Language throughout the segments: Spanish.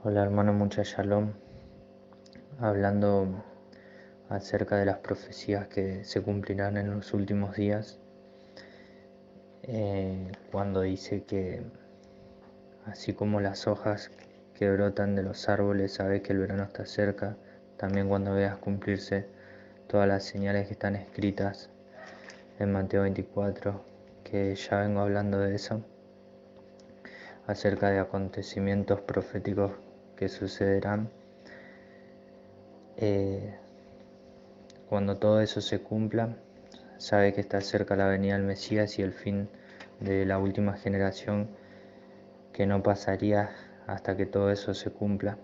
Hola hermano, mucha shalom. Hablando acerca de las profecías que se cumplirán en los últimos días, cuando dice que así como las hojas que brotan de los árboles, sabes que el verano está cerca, también cuando veas cumplirse todas las señales que están escritas en Mateo 24, que ya vengo hablando de eso, acerca de acontecimientos proféticos que sucederán. Cuando todo eso se cumpla, sabe que está cerca la venida del Mesías y el fin de la última generación, que no pasaría hasta que todo eso se cumpla.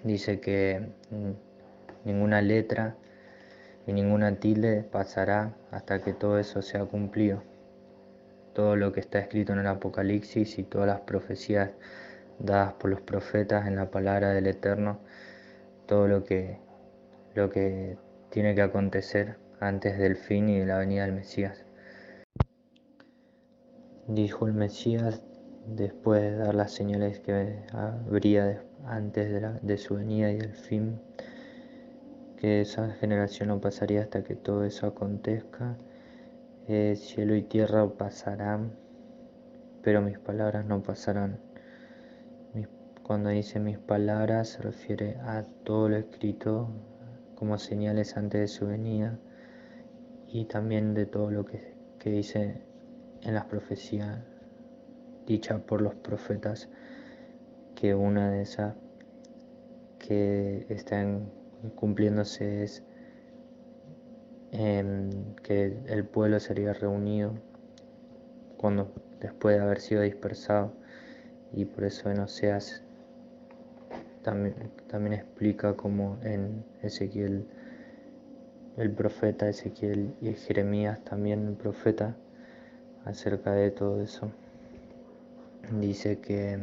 Dice que ninguna letra y ninguna tilde pasará hasta que todo eso sea cumplido. Todo lo que está escrito en el Apocalipsis y todas las profecías dadas por los profetas en la palabra del Eterno, todo lo que tiene que acontecer antes del fin y de la venida del Mesías. Dijo el Mesías, después de dar las señales que habría antes de su venida y del fin, que esa generación no pasaría hasta que todo eso acontezca. Cielo y tierra pasarán, pero mis palabras no pasarán. Cuando dice mis palabras se refiere a todo lo escrito como señales antes de su venida y también de todo lo que dice en las profecías dichas por los profetas, que una de esas que están cumpliéndose es que el pueblo sería reunido después de haber sido dispersado, y por eso en Oseas también explica como en Ezequiel, el profeta Ezequiel, y Jeremías también el profeta, acerca de todo eso. Dice que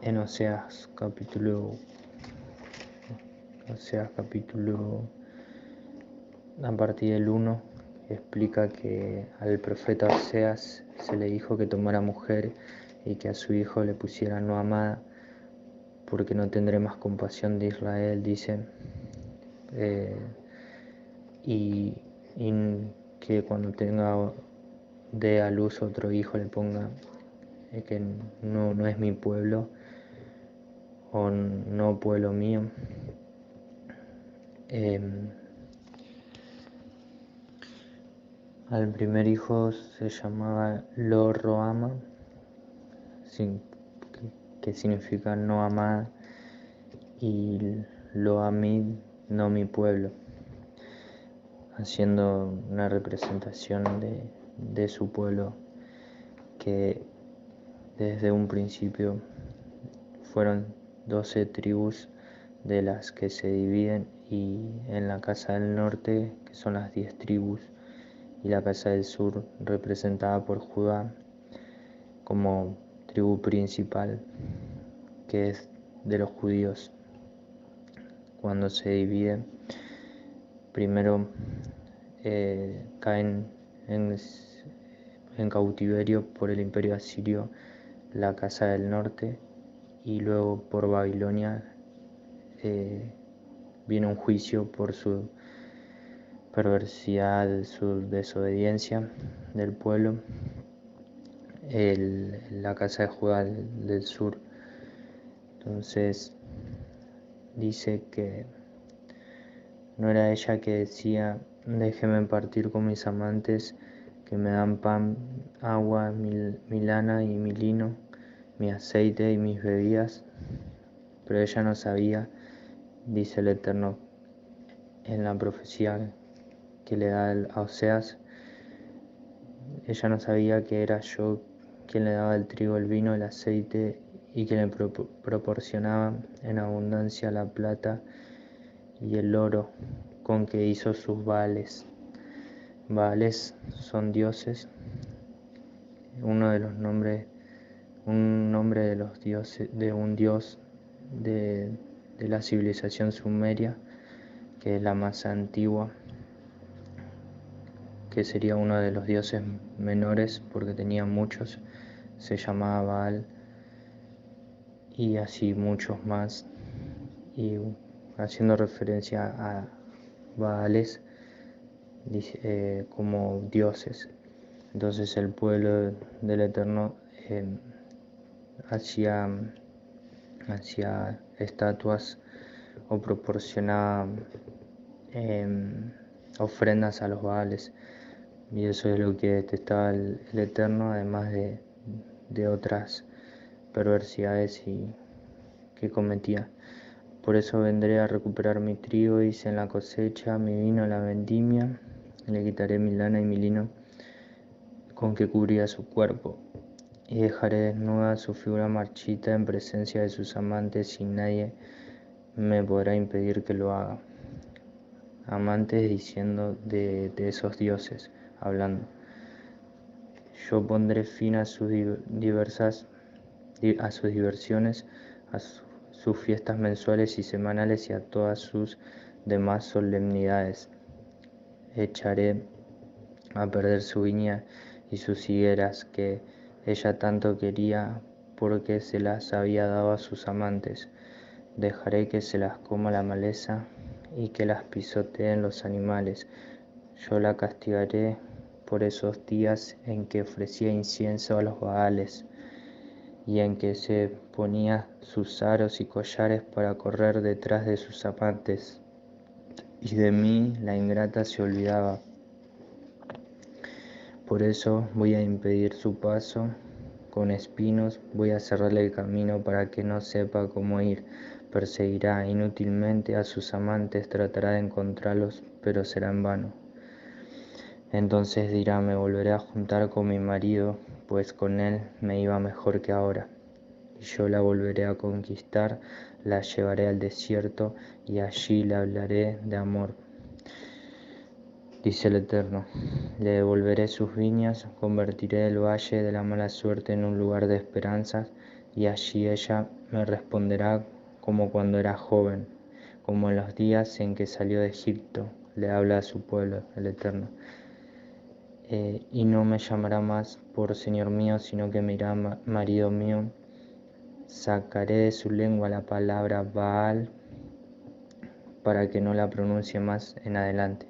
en Oseas capítulo a partir del 1 explica que al profeta Oseas se le dijo que tomara mujer y que a su hijo le pusiera no amada, porque no tendré más compasión de Israel, dice, y que cuando dé a luz otro hijo le ponga que no es mi pueblo o no pueblo mío. Al primer hijo se llamaba Lo Rohama, que significa no amada, y Lo Amid, no mi pueblo, haciendo una representación de su pueblo, que desde un principio fueron 12 tribus de las que se dividen, y en la casa del norte, que son las 10 tribus, y la casa del sur representada por Judá como tribu principal, que es de los judíos. Cuando se divide, primero caen en cautiverio por el imperio asirio la casa del norte, y luego por Babilonia viene un juicio por su perversidad, su desobediencia del pueblo, la casa de Judá del sur. Entonces dice que no era ella que decía: déjeme partir con mis amantes, que me dan pan, agua, mi lana y mi lino, mi aceite y mis bebidas. Pero ella no sabía, dice el Eterno en la profecía que le da a Oseas, ella no sabía que era yo quien le daba el trigo, el vino, el aceite, y que le proporcionaba en abundancia la plata y el oro con que hizo sus Baales. Baales son dioses, un nombre de los dioses, de un dios de la civilización sumeria, que es la más antigua, que sería uno de los dioses menores porque tenía muchos, se llamaba Baal. y así muchos más, y haciendo referencia a Baales como dioses. Entonces el pueblo del Eterno hacía estatuas o proporcionaba ofrendas a los Baales, y eso es lo que detestaba el Eterno, además de otras perversidades que cometía. Por eso vendré a recuperar mi trigo, hice en la cosecha, mi vino en la vendimia, le quitaré mi lana y mi lino con que cubría su cuerpo, y dejaré desnuda su figura marchita en presencia de sus amantes, y nadie me podrá impedir que lo haga. Amantes diciendo de esos dioses, hablando. Yo pondré fin a sus diversiones, a sus fiestas mensuales y semanales y a todas sus demás solemnidades. Echaré a perder su viña y sus higueras que ella tanto quería, porque se las había dado a sus amantes. Dejaré que se las coma la maleza y que las pisoteen los animales. Yo la castigaré por esos días en que ofrecía incienso a los Baales y en que se ponía sus aros y collares para correr detrás de sus amantes, y de mí la ingrata se olvidaba. Por eso voy a impedir su paso con espinos, voy a cerrarle el camino para que no sepa cómo ir. Perseguirá inútilmente a sus amantes, tratará de encontrarlos, pero será en vano. Entonces dirá: me volveré a juntar con mi marido, pues con él me iba mejor que ahora. Y yo la volveré a conquistar, la llevaré al desierto, y allí le hablaré de amor. Dice el Eterno: le devolveré sus viñas, convertiré el valle de la mala suerte en un lugar de esperanzas, y allí ella me responderá como cuando era joven, como en los días en que salió de Egipto. Le habla a su pueblo, el Eterno. Y no me llamará más por Señor mío, sino que me dirá marido mío. Sacaré de su lengua la palabra Baal para que no la pronuncie más en adelante.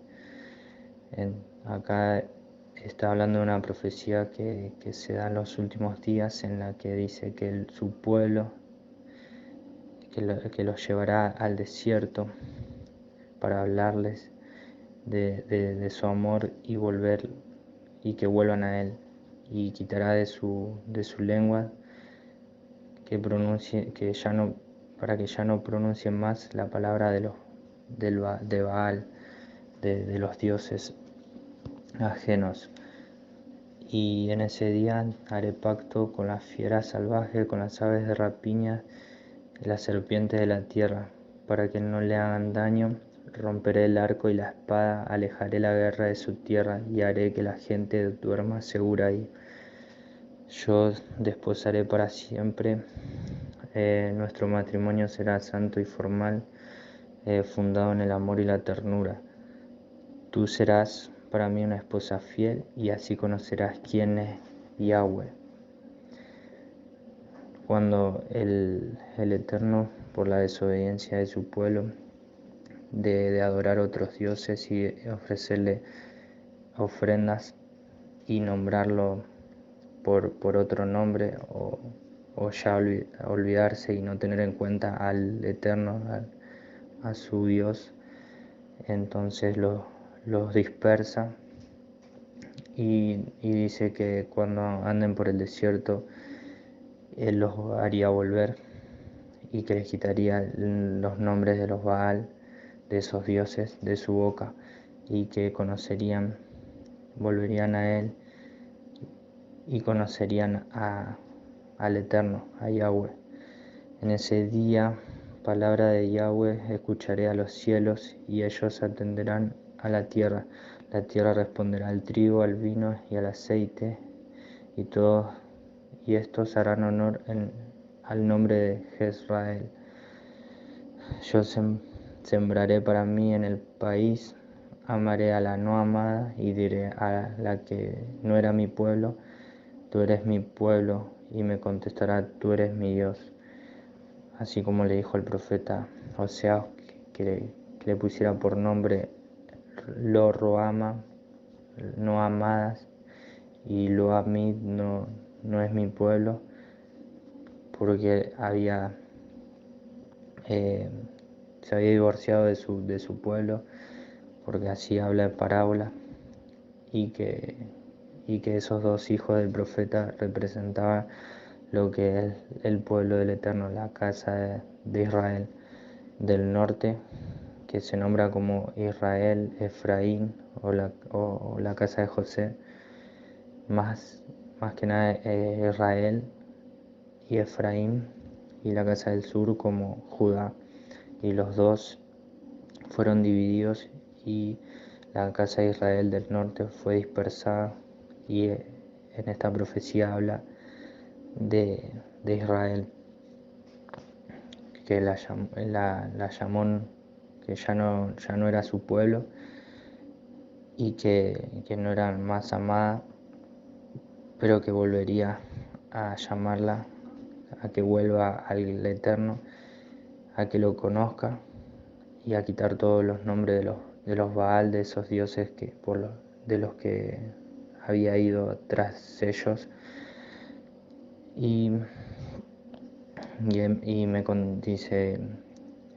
Acá está hablando de una profecía que se da en los últimos días, en la que dice que su pueblo, que los llevará al desierto para hablarles de su amor y volver, y que vuelvan a él, y quitará de su lengua para que ya no pronuncien más la palabra de Baal, de los dioses ajenos. Y en ese día haré pacto con las fieras salvajes, con las aves de rapiña y las serpientes de la tierra, para que no le hagan daño. Romperé el arco y la espada, alejaré la guerra de su tierra, y haré que la gente duerma segura ahí. Yo desposaré para siempre, nuestro matrimonio será santo y formal, fundado en el amor y la ternura. Tú serás para mí una esposa fiel, y así conocerás quién es Yahweh. Cuando el Eterno, por la desobediencia de su pueblo, de adorar otros dioses y ofrecerle ofrendas y nombrarlo por otro nombre, o ya olvidarse y no tener en cuenta al Eterno, a su Dios, entonces los dispersa, y dice que cuando anden por el desierto él los haría volver, y que les quitaría los nombres de los Baal, de esos dioses, de su boca, y que volverían a él y conocerían al Eterno, a Yahweh. En ese día, palabra de Yahweh escucharé a los cielos, y ellos atenderán a la tierra. La tierra responderá al trigo, al vino y al aceite, y estos harán honor al nombre de Jezrael. Yo sembraré para mí en el país, amaré a la no amada, y diré a la que no era mi pueblo: tú eres mi pueblo, y me contestará: tú eres mi Dios. así como le dijo el profeta Oseas que le pusiera por nombre Lo Roama, no amadas, y Lo Amid, no es mi pueblo, porque se había divorciado de su pueblo, porque así habla en parábola, y que esos dos hijos del profeta representaban lo que es el pueblo del Eterno, la casa de Israel del norte, que se nombra como Israel, Efraín o la casa de José, más que nada Israel y Efraín, y la casa del sur como Judá, y los dos fueron divididos y la casa de Israel del norte fue dispersada, y en esta profecía habla de Israel, que la llamó, que ya no era su pueblo, y que no era más amada, pero que volvería a llamarla, a que vuelva al Eterno, a que lo conozca, y a quitar todos los nombres de los Baal, de esos dioses de los que había ido tras ellos. Y dice: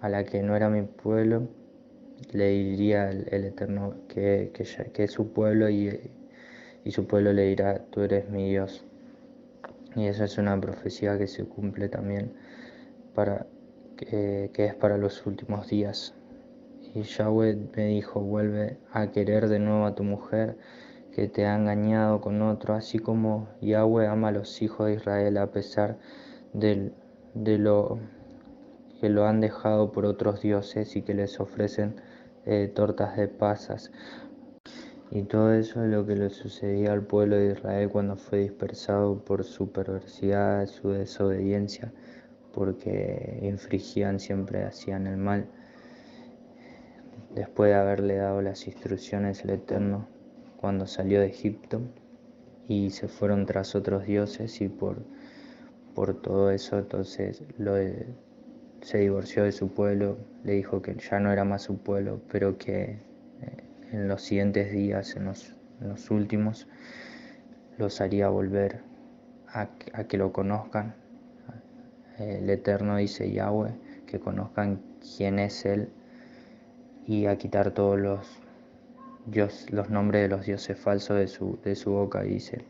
a la que no era mi pueblo, le diría el Eterno que es su pueblo, y su pueblo le dirá: tú eres mi Dios. Y esa es una profecía que se cumple también, que es para los últimos días. Y Yahweh me dijo: vuelve a querer de nuevo a tu mujer, que te ha engañado con otro, así como Yahweh ama a los hijos de Israel, a pesar de lo que lo han dejado por otros dioses y que les ofrecen tortas de pasas. Y todo eso es lo que le sucedía al pueblo de Israel cuando fue dispersado por su perversidad, su desobediencia, porque infringían, siempre hacían el mal. Después de haberle dado las instrucciones al Eterno cuando salió de Egipto, y se fueron tras otros dioses, y por todo eso entonces se divorció de su pueblo, le dijo que ya no era más su pueblo, pero que en los siguientes días, en los últimos, los haría volver a que lo conozcan. El Eterno dice, Yahweh, que conozcan quién es Él, y a quitar todos los nombres de los dioses falsos de su boca. Dice: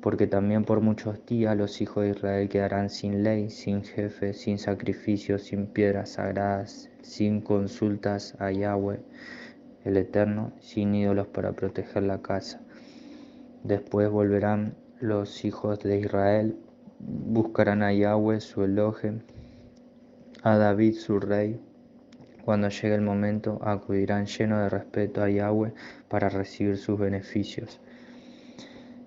porque también por muchos días los hijos de Israel quedarán sin ley, sin jefe, sin sacrificios, sin piedras sagradas, sin consultas a Yahweh el Eterno, sin ídolos para proteger la casa. Después volverán los hijos de Israel, buscarán a Yahweh su Elohim, a David su rey. Cuando llegue el momento, acudirán llenos de respeto a Yahweh para recibir sus beneficios.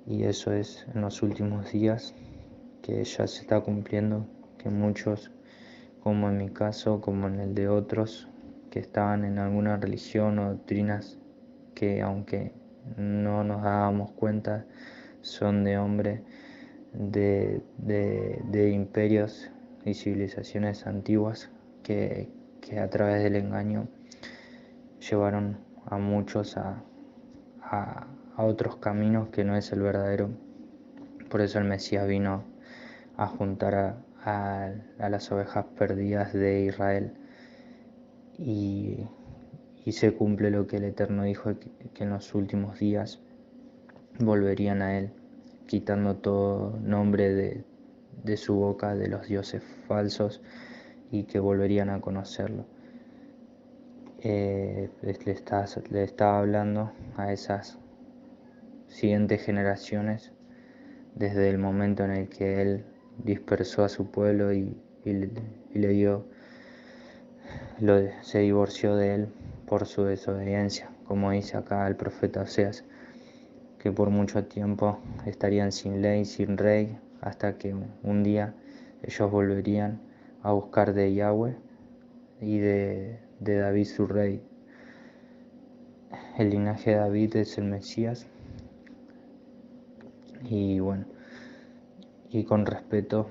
Y eso es en los últimos días, que ya se está cumpliendo, que muchos, como en mi caso, como en el de otros, que estaban en alguna religión o doctrinas que, aunque no nos dábamos cuenta, son de hombres de imperios y civilizaciones antiguas, que a través del engaño llevaron a muchos a otros caminos que no es el verdadero. Por eso el Mesías vino a juntar a las ovejas perdidas de Israel, y se cumple lo que el Eterno dijo, que en los últimos días volverían a Él, quitando todo nombre de su boca, de los dioses falsos, y que volverían a conocerlo. Le estaba hablando a esas siguientes generaciones desde el momento en el que Él dispersó a su pueblo y le dio, se divorció de Él por su desobediencia, como dice acá el profeta Oseas, que por mucho tiempo estarían sin ley, sin rey, hasta que un día ellos volverían a buscar de Yahweh y de David su rey. El linaje de David es el Mesías. Y bueno, y con respeto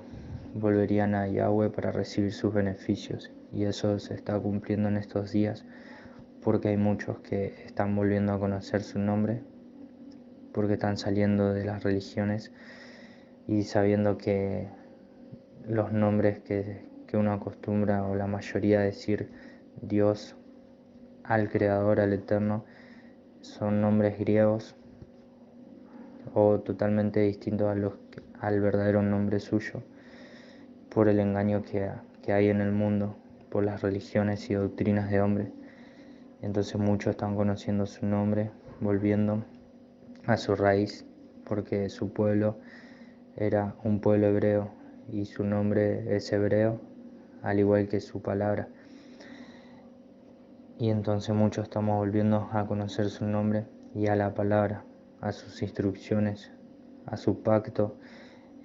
volverían a Yahweh para recibir sus beneficios. Y eso se está cumpliendo en estos días porque hay muchos que están volviendo a conocer su nombre, porque están saliendo de las religiones y sabiendo que los nombres que uno acostumbra o la mayoría a decir Dios, al Creador, al Eterno, son nombres griegos o totalmente distintos al verdadero nombre suyo, por el engaño que hay en el mundo, por las religiones y doctrinas de hombres. Entonces muchos están conociendo su nombre, volviendo a su raíz, porque su pueblo era un pueblo hebreo y su nombre es hebreo, al igual que su palabra. Y entonces muchos estamos volviendo a conocer su nombre y a la palabra, a sus instrucciones, a su pacto,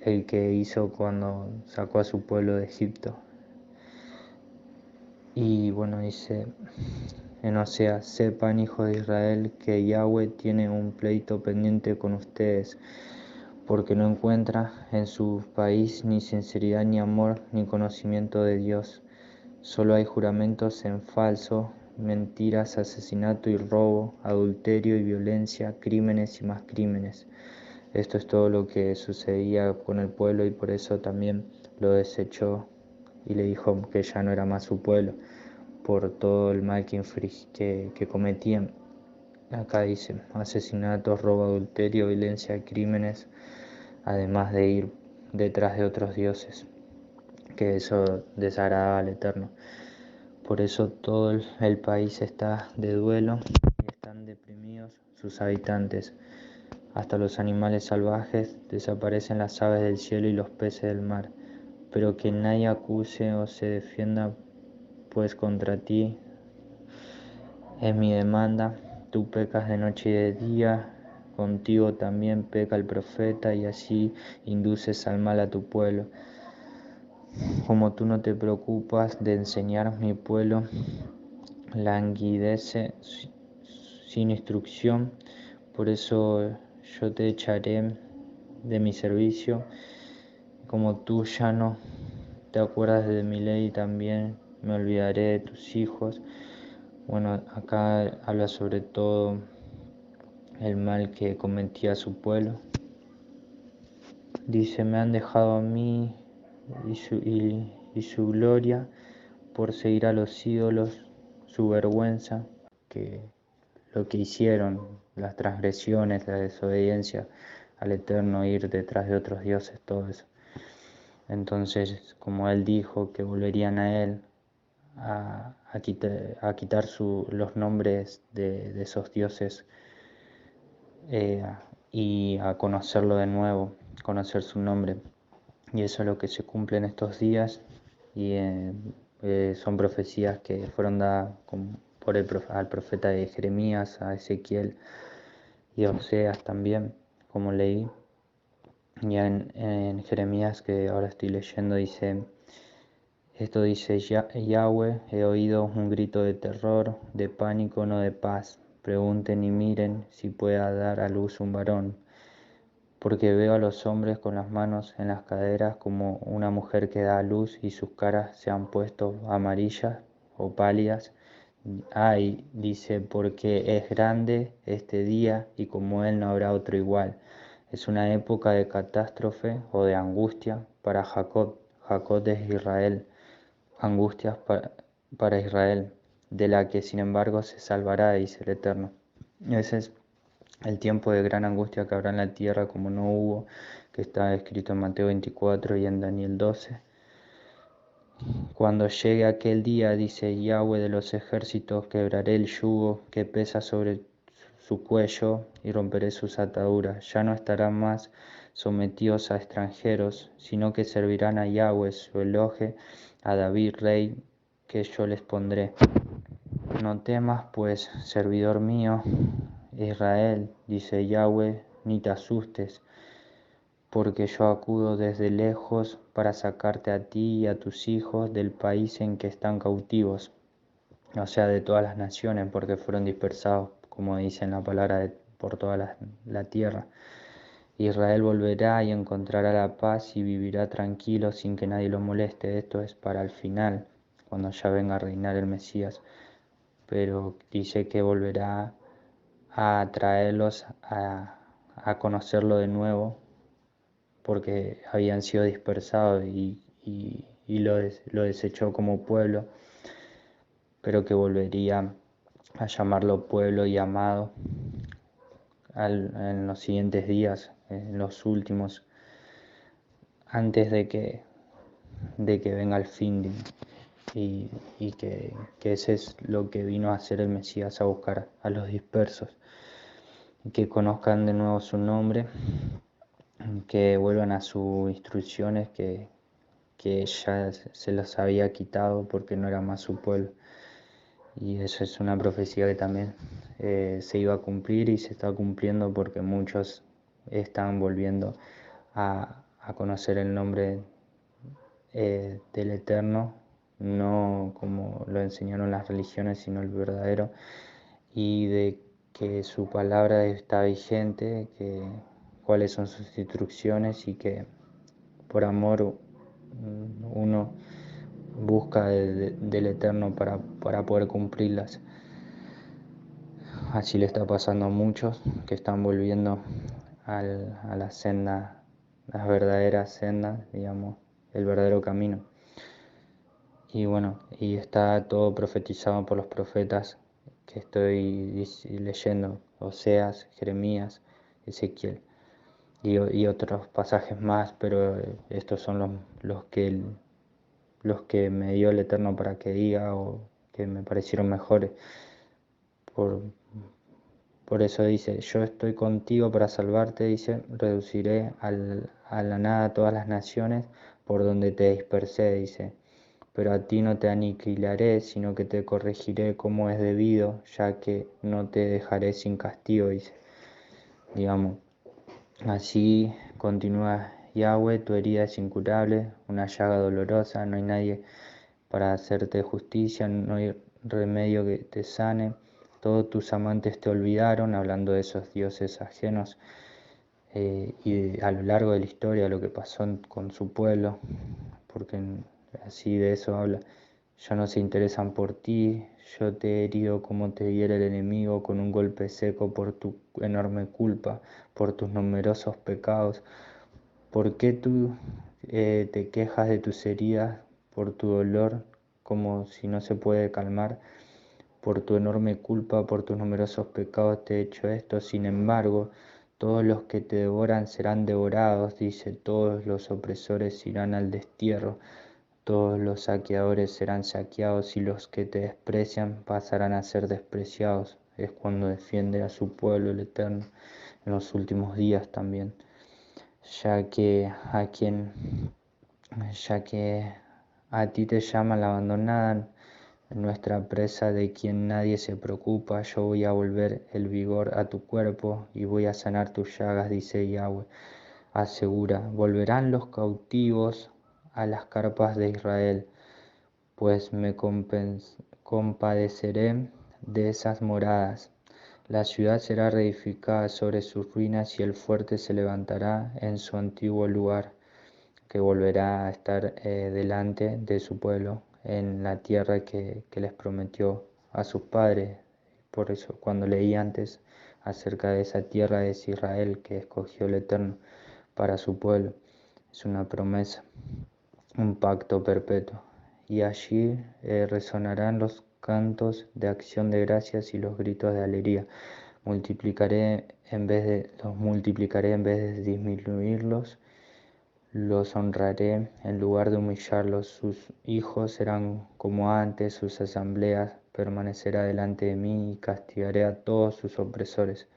el que hizo cuando sacó a su pueblo de Egipto. Y bueno, dice en Oseas: sepan, hijos de Israel, que Yahweh tiene un pleito pendiente con ustedes, porque no encuentra en su país ni sinceridad, ni amor, ni conocimiento de Dios. Solo hay juramentos en falso, mentiras, asesinato y robo, adulterio y violencia, crímenes y más crímenes. Esto es todo lo que sucedía con el pueblo, y por eso también lo desechó y le dijo que ya no era más su pueblo, por todo el mal que cometían. Acá dice: asesinatos, robo, adulterio, violencia, crímenes, además de ir detrás de otros dioses, que eso desagrada al Eterno. Por eso todo el país está de duelo y están deprimidos sus habitantes. Hasta los animales salvajes desaparecen, las aves del cielo y los peces del mar. Pero que nadie acuse o se defienda, pues contra ti es mi demanda. Tú pecas de noche y de día, contigo también peca el profeta, y así induces al mal a tu pueblo. Como tú no te preocupas de enseñar, mi pueblo languidece sin instrucción. Por eso yo te echaré de mi servicio. Como tú ya no te acuerdas de mi ley, también me olvidaré de tus hijos. Bueno, acá habla sobre todo el mal que cometía su pueblo. Dice: me han dejado a mí y su gloria por seguir a los ídolos, su vergüenza, que lo que hicieron, las transgresiones, la desobediencia al Eterno, ir detrás de otros dioses, todo eso. Entonces, como él dijo que volverían a él a quitar los nombres de esos dioses, y a conocerlo de nuevo, conocer su nombre. Y eso es lo que se cumple en estos días, y son profecías que fueron dadas al profeta de Jeremías, a Ezequiel y a Oseas también, como leí. Ya en Jeremías, que ahora estoy leyendo, dice: esto dice Yahweh: he oído un grito de terror, de pánico, no de paz. Pregunten y miren si pueda dar a luz un varón. Porque veo a los hombres con las manos en las caderas, como una mujer que da a luz, y sus caras se han puesto amarillas o pálidas. Ay, dice, porque es grande este día, y como él no habrá otro igual. Es una época de catástrofe o de angustia para Jacob. Jacob es Israel, angustias para Israel, de la que sin embargo se salvará, dice el Eterno. Ese es el tiempo de gran angustia que habrá en la tierra, como no hubo, que está escrito en Mateo 24 y en Daniel 12. Cuando llegue aquel día, dice Yahweh de los ejércitos, quebraré el yugo que pesa sobre su cuello y romperé sus ataduras. Ya no estarán más sometidos a extranjeros, sino que servirán a Yahweh, su Elohe, a David rey, que yo les pondré. No temas, pues, servidor mío, Israel, dice Yahweh, ni te asustes, porque yo acudo desde lejos para sacarte a ti y a tus hijos del país en que están cautivos, o sea, de todas las naciones, porque fueron dispersados, como dice en la palabra, por toda la tierra. Israel volverá y encontrará la paz y vivirá tranquilo sin que nadie lo moleste. Esto es para el final, cuando ya venga a reinar el Mesías. Pero dice que volverá a traerlos a conocerlo de nuevo, porque habían sido dispersados y lo desechó como pueblo, pero que volvería a llamarlo pueblo y amado en los siguientes días, en los últimos, antes de que venga el fin y que ese es lo que vino a hacer el Mesías, a buscar a los dispersos, y que conozcan de nuevo su nombre, que vuelvan a sus instrucciones que ya se los había quitado porque no era más su pueblo. Y eso es una profecía que también se iba a cumplir y se está cumpliendo, porque muchos están volviendo a conocer el nombre del Eterno, no como lo enseñaron las religiones, sino el verdadero, y de que su palabra está vigente, que cuáles son sus instrucciones, y que por amor uno busca del Eterno para poder cumplirlas. Así le está pasando a muchos que están volviendo a la senda, las verdaderas sendas, digamos, el verdadero camino. Y bueno, y está todo profetizado por los profetas que estoy leyendo: Oseas, Jeremías, Ezequiel y otros pasajes más, pero estos son los que me dio el Eterno para que diga, o que me parecieron mejores. Por, por eso dice: yo estoy contigo para salvarte, dice, reduciré a la nada todas las naciones por donde te dispersé, dice, pero a ti no te aniquilaré, sino que te corregiré como es debido, ya que no te dejaré sin castigo, dice. Digamos, así continúa Yahweh: tu herida es incurable, una llaga dolorosa, no hay nadie para hacerte justicia, no hay remedio que te sane. Todos tus amantes te olvidaron, hablando de esos dioses ajenos, y a lo largo de la historia lo que pasó con su pueblo, porque así de eso habla. Ya no se interesan por ti, yo te he herido como te hiere el enemigo, con un golpe seco por tu enorme culpa, por tus numerosos pecados. ¿Por qué tú te quejas de tus heridas, por tu dolor, como si no se puede calmar? Por tu enorme culpa, por tus numerosos pecados te he hecho esto. Sin embargo, todos los que te devoran serán devorados, dice, todos los opresores irán al destierro, todos los saqueadores serán saqueados, y los que te desprecian pasarán a ser despreciados. Es cuando defiende a su pueblo el Eterno en los últimos días también, ya que a quien ya que a ti te llaman la abandonada, nuestra presa de quien nadie se preocupa. Yo voy a volver el vigor a tu cuerpo y voy a sanar tus llagas, dice Yahweh. Asegura: volverán los cautivos a las carpas de Israel, pues me compadeceré de esas moradas. La ciudad será reedificada sobre sus ruinas y el fuerte se levantará en su antiguo lugar, que volverá a estar delante de su pueblo en la tierra que les prometió a sus padres. Por eso cuando leí antes acerca de esa tierra, es Israel, que escogió el Eterno para su pueblo. Es una promesa, un pacto perpetuo. Y allí resonarán los cantos de acción de gracias y los gritos de alegría. Los multiplicaré en vez de disminuirlos. Los honraré en lugar de humillarlos. Sus hijos serán como antes, sus asambleas permanecerá delante de mí, y castigaré a todos sus opresores.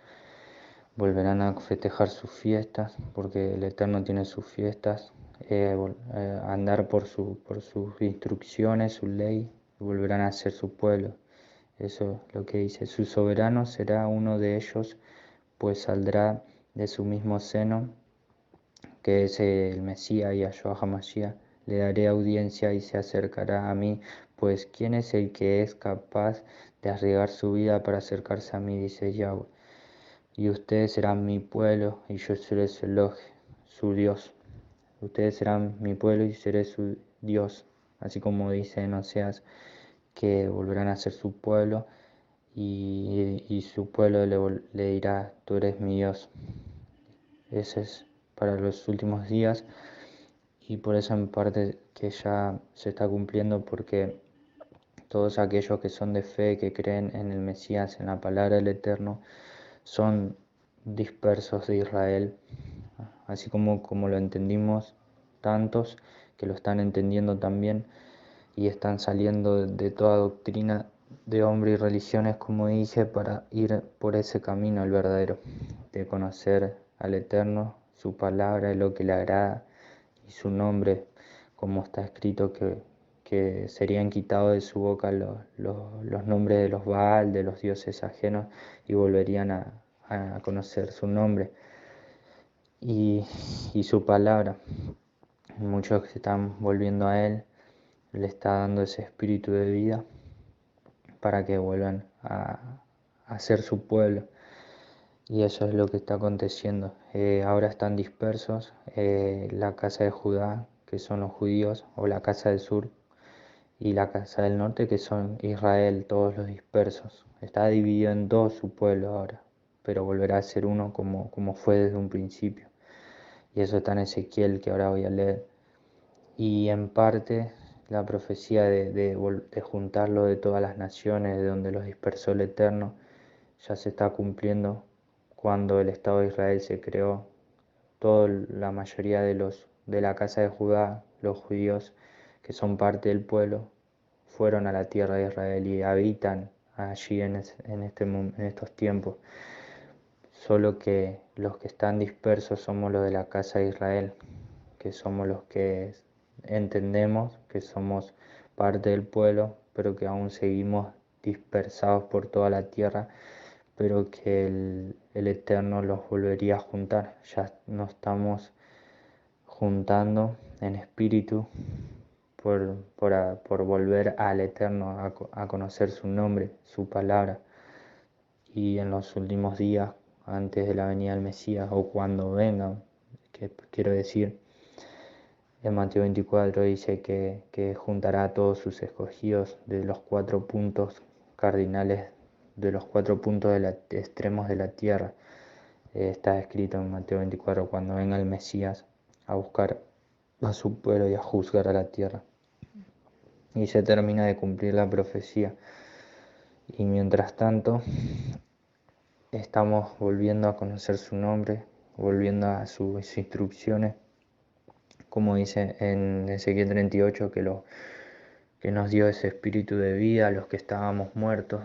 Volverán a festejar sus fiestas, porque el Eterno tiene sus fiestas, andar por sus instrucciones, su ley, y volverán a ser su pueblo. Eso es lo que dice: su soberano será uno de ellos, pues saldrá de su mismo seno, que es el Mesías, Yahshua HaMashiach. Le daré audiencia y se acercará a mí, pues ¿quién es el que es capaz de arriesgar su vida para acercarse a mí?, dice Yahweh. y ustedes serán mi pueblo y yo seré su Dios. Ustedes serán mi pueblo y seré su Dios, así como dice en Oseas que volverán a ser su pueblo y su pueblo le dirá, tú eres mi Dios. Ese es para los últimos días y por eso en parte que ya se está cumpliendo porque todos aquellos que son de fe, que creen en el Mesías, en la palabra del Eterno, son dispersos de Israel, así como lo entendimos tantos que lo están entendiendo también y están saliendo de toda doctrina de hombre y religiones, como dije, para ir por ese camino al verdadero, de conocer al Eterno, su palabra, lo que le agrada y su nombre, como está escrito que serían quitados de su boca los nombres de los Baal, de los dioses ajenos, y volverían a conocer su nombre y, y su palabra. Muchos que se están volviendo a Él, le está dando ese espíritu de vida para que vuelvan a ser su pueblo. Y eso es lo que está aconteciendo. Ahora están dispersos la casa de Judá, que son los judíos, o la casa del sur, y la casa del norte, que son Israel, todos los dispersos. Está dividido en dos su pueblo ahora, pero volverá a ser uno como fue desde un principio. Y eso está en Ezequiel, que ahora voy a leer. Y en parte la profecía de juntarlo de todas las naciones, de donde los dispersó el Eterno, ya se está cumpliendo cuando el Estado de Israel se creó. La mayoría de la casa de Judá, los judíos que son parte del pueblo, fueron a la tierra de Israel y habitan allí en estos tiempos. Solo que los que están dispersos somos los de la casa de Israel, que somos los que entendemos que somos parte del pueblo, pero que aún seguimos dispersados por toda la tierra, pero que el Eterno los volvería a juntar. Ya nos estamos juntando en espíritu por volver al Eterno, a conocer su nombre, su palabra. Y en los últimos días, antes de la venida del Mesías, o cuando venga, que quiero decir, en Mateo 24 dice que juntará a todos sus escogidos de los 4 puntos cardinales, de los 4 puntos extremos de la tierra. Está escrito en Mateo 24, cuando venga el Mesías a buscar a su pueblo y a juzgar a la tierra. Y se termina de cumplir la profecía. Y mientras tanto, estamos volviendo a conocer su nombre, volviendo a sus instrucciones, como dice en Ezequiel 38, que nos dio ese espíritu de vida a los que estábamos muertos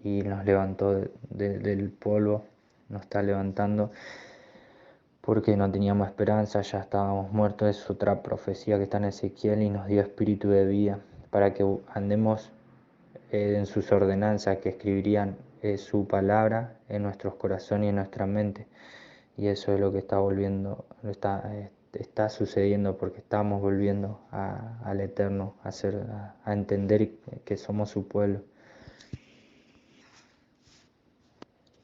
y nos levantó del polvo, nos está levantando porque no teníamos esperanza, ya estábamos muertos. Es otra profecía que está en Ezequiel y nos dio espíritu de vida para que andemos en sus ordenanzas, que escribirían su palabra en nuestros corazones y en nuestra mente. Y eso es lo que está volviendo, está sucediendo porque estamos volviendo al Eterno, a entender que somos su pueblo.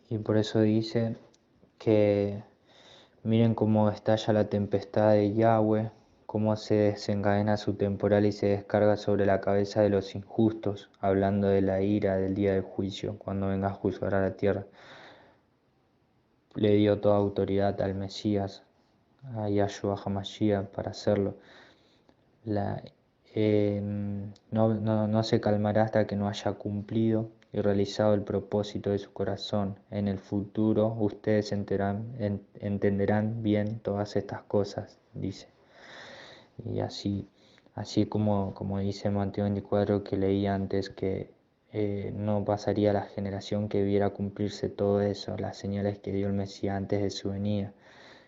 Y por eso dice que miren cómo estalla la tempestad de Yahweh, cómo se desencadena su temporal y se descarga sobre la cabeza de los injustos, hablando de la ira del día del juicio, cuando venga a juzgar a la tierra. Le dio toda autoridad al Mesías, a Yahshua HaMashiach, para hacerlo. No se calmará hasta que no haya cumplido y realizado el propósito de su corazón. En el futuro ustedes entenderán bien todas estas cosas, dice. Y así como dice Mateo 24 que leí antes, que no pasaría la generación que viera cumplirse todo eso, las señales que dio el Mesías antes de su venida,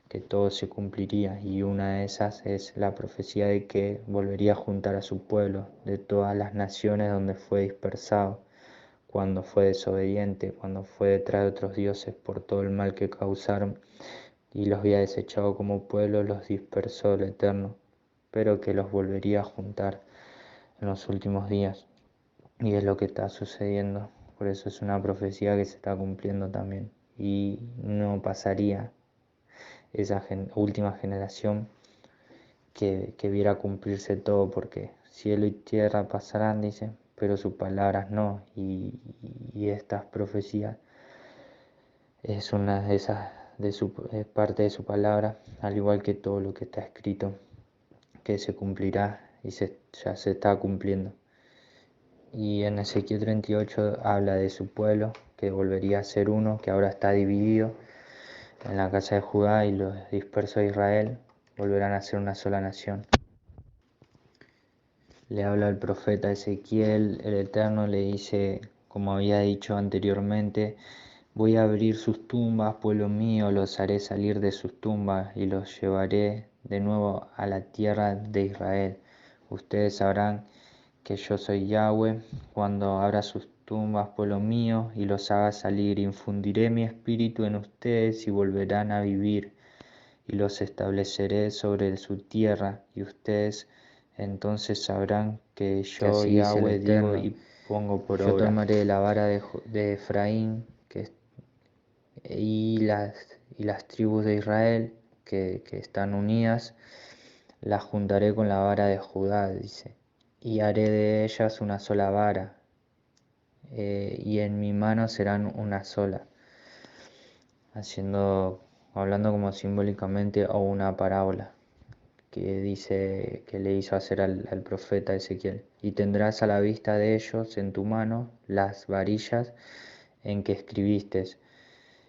que todo se cumpliría, y una de esas es la profecía de que volvería a juntar a su pueblo de todas las naciones donde fue dispersado, cuando fue desobediente, cuando fue detrás de otros dioses por todo el mal que causaron, y los había desechado como pueblo, los dispersó el Eterno, pero que los volvería a juntar en los últimos días. Y es lo que está sucediendo. Por eso es una profecía que se está cumpliendo también. Y no pasaría esa última generación que viera cumplirse todo, porque cielo y tierra pasarán, dice, pero sus palabras no. Y estas profecías es una de esas, es parte de su palabra, al igual que todo lo que está escrito, que se cumplirá y ya se está cumpliendo. Y en Ezequiel 38 habla de su pueblo, que volvería a ser uno, que ahora está dividido en la casa de Judá, y los dispersos de Israel volverán a ser una sola nación. Le habla el profeta Ezequiel, el Eterno le dice, como había dicho anteriormente, voy a abrir sus tumbas, pueblo mío, los haré salir de sus tumbas y los llevaré de nuevo a la tierra de Israel. Ustedes sabrán que yo soy Yahweh cuando abra sus tumbas, pueblo mío, y los haga salir. Infundiré mi espíritu en ustedes y volverán a vivir, y los estableceré sobre su tierra, y ustedes entonces sabrán que yo, Yahweh, digo y pongo por obra. Yo tomaré la vara de Efraín y las tribus de Israel que están unidas, las juntaré con la vara de Judá, dice, y haré de ellas una sola vara, y en mi mano serán una sola, hablando como simbólicamente, o una parábola que dice que le hizo hacer al profeta Ezequiel. Y tendrás a la vista de ellos en tu mano las varillas en que escribiste,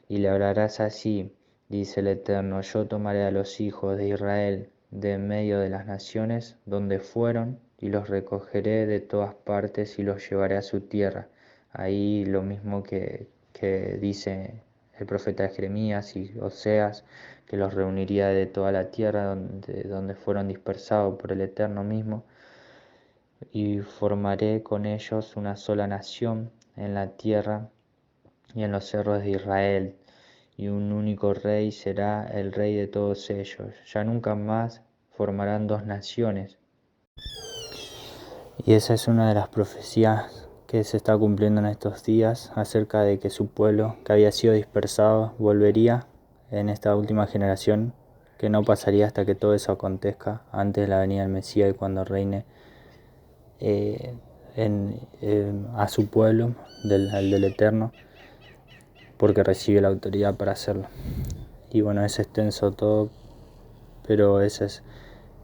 y le hablarás así, dice el Eterno, yo tomaré a los hijos de Israel de en medio de las naciones donde fueron, y los recogeré de todas partes y los llevaré a su tierra. Ahí lo mismo que dice el profeta Jeremías y Oseas, que los reuniría de toda la tierra donde fueron dispersados por el Eterno mismo, y formaré con ellos una sola nación en la tierra y en los cerros de Israel, y un único rey será el rey de todos ellos. Ya nunca más formarán dos naciones. Y esa es una de las profecías que se está cumpliendo en estos días acerca de que su pueblo, que había sido dispersado, volvería en esta última generación, que no pasaría hasta que todo eso acontezca antes de la venida del Mesías y cuando reine a su pueblo, del Eterno, porque recibe la autoridad para hacerlo. Y bueno, es extenso todo, pero eso es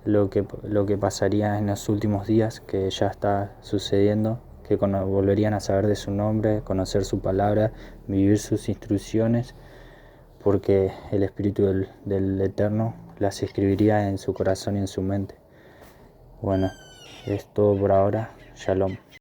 lo que pasaría en los últimos días, que ya está sucediendo, que volverían a saber de su nombre, conocer su palabra, vivir sus instrucciones, porque el Espíritu del Eterno las escribiría en su corazón y en su mente. Bueno, es todo por ahora. Shalom.